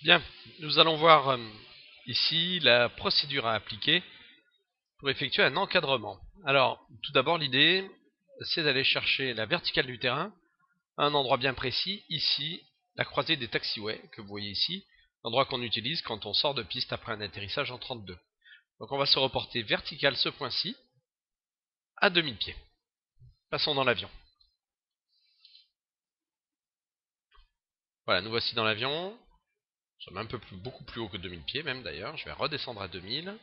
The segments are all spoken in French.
Bien, nous allons voir ici la procédure à appliquer pour effectuer un encadrement. Alors, tout d'abord, l'idée, c'est d'aller chercher la verticale du terrain à un endroit bien précis, ici, la croisée des taxiways, que vous voyez ici, l'endroit qu'on utilise quand on sort de piste après un atterrissage en 32. Donc on va se reporter vertical ce point-ci, à 2000 pieds. Passons dans l'avion. Voilà, nous voici dans l'avion. Nous sommes un peu beaucoup plus haut que 2000 pieds même d'ailleurs. Je vais redescendre à 2000.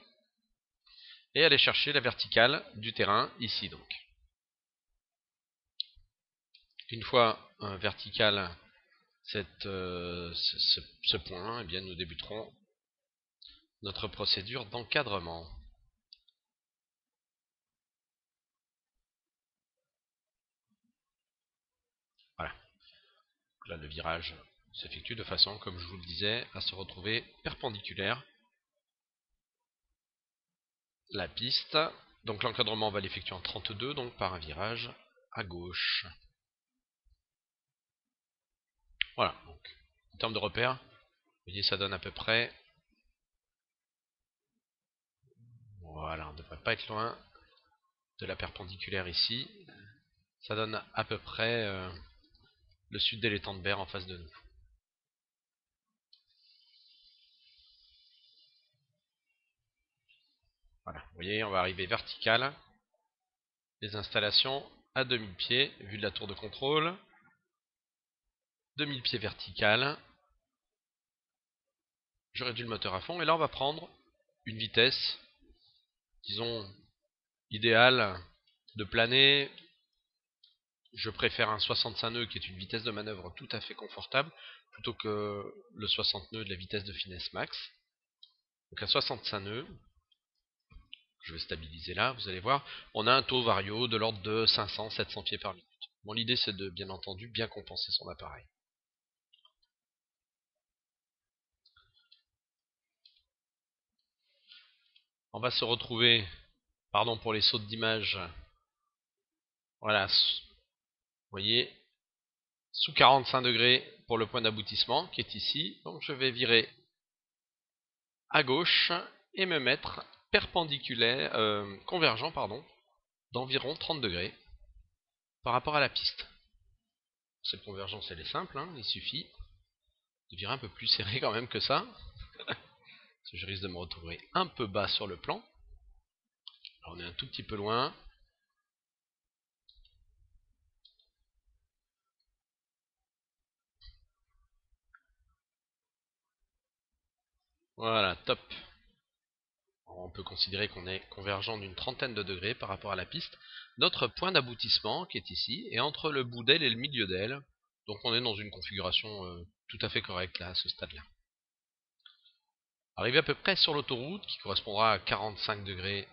Et aller chercher la verticale du terrain ici donc. Une fois vertical ce point, eh bien, nous débuterons notre procédure d'encadrement. Voilà. Là, le virage s'effectue de façon, comme je vous le disais, à se retrouver perpendiculaire la piste. Donc l'encadrement, on va l'effectuer en 32, donc par un virage à gauche. Voilà. Donc, en termes de repères, vous voyez, ça donne à peu près. Voilà, on ne devrait pas être loin de la perpendiculaire ici. Ça donne à peu près le sud de l'étang de Berre en face de nous. Voilà, vous voyez, on va arriver vertical. Les installations à 2000 pieds, vue de la tour de contrôle. 2000 pieds vertical. Je réduis le moteur à fond et là on va prendre une vitesse, disons, idéale de planer. Je préfère un 65 nœuds qui est une vitesse de manœuvre tout à fait confortable plutôt que le 60 nœuds de la vitesse de finesse max. Donc à 65 nœuds, je vais stabiliser là, vous allez voir, on a un taux vario de l'ordre de 500-700 pieds par minute. Bon, l'idée c'est de, bien entendu, bien compenser son appareil. On va se retrouver, pardon pour les sautes d'image, voilà, vous voyez, sous 45 degrés pour le point d'aboutissement qui est ici. Donc je vais virer à gauche et me mettre perpendiculaire, convergent, pardon, d'environ 30 degrés par rapport à la piste. Cette convergence elle est simple, hein, il suffit de virer un peu plus serré quand même que ça. Parce que je risque de me retrouver un peu bas sur le plan. Alors on est un tout petit peu loin. Voilà, top. On peut considérer qu'on est convergent d'une trentaine de degrés par rapport à la piste. Notre point d'aboutissement, qui est ici, est entre le bout d'aile et le milieu d'aile. Donc on est dans une configuration tout à fait correcte là, à ce stade-là. Arrivé à peu près sur l'autoroute, qui correspondra à 45 degrés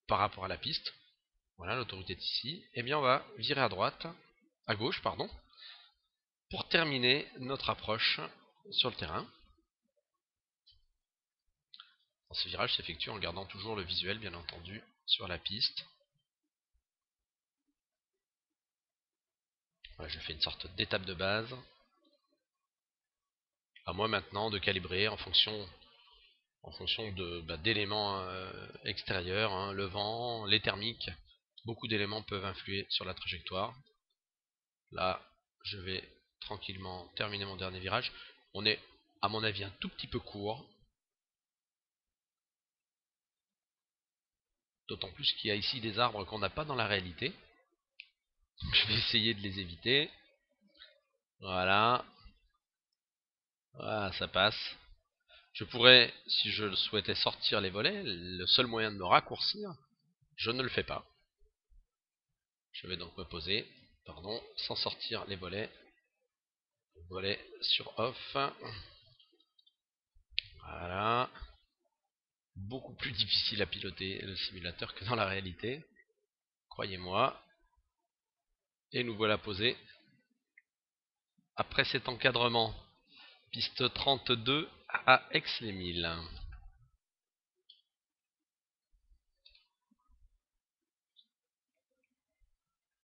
par rapport à la piste. Voilà, l'autoroute est ici. Eh bien on va virer à droite, à gauche, pardon, pour terminer notre approche sur le terrain. Ce virage s'effectue en gardant toujours le visuel, bien entendu, sur la piste. Voilà, je fais une sorte d'étape de base. À moi maintenant de calibrer en fonction d'éléments extérieurs, hein, le vent, les thermiques. Beaucoup d'éléments peuvent influer sur la trajectoire. Là, je vais tranquillement terminer mon dernier virage. On est, à mon avis, un tout petit peu court. D'autant plus qu'il y a ici des arbres qu'on n'a pas dans la réalité. Je vais essayer de les éviter. Voilà. Voilà, ça passe. Je pourrais, si je souhaitais sortir les volets, le seul moyen de me raccourcir, je ne le fais pas. Je vais donc me poser, pardon, sans sortir les volets. Volets sur off. Voilà. Beaucoup plus difficile à piloter le simulateur que dans la réalité. Croyez-moi. Et nous voilà posés. Après cet encadrement, piste 32 à Aix-les-Milles.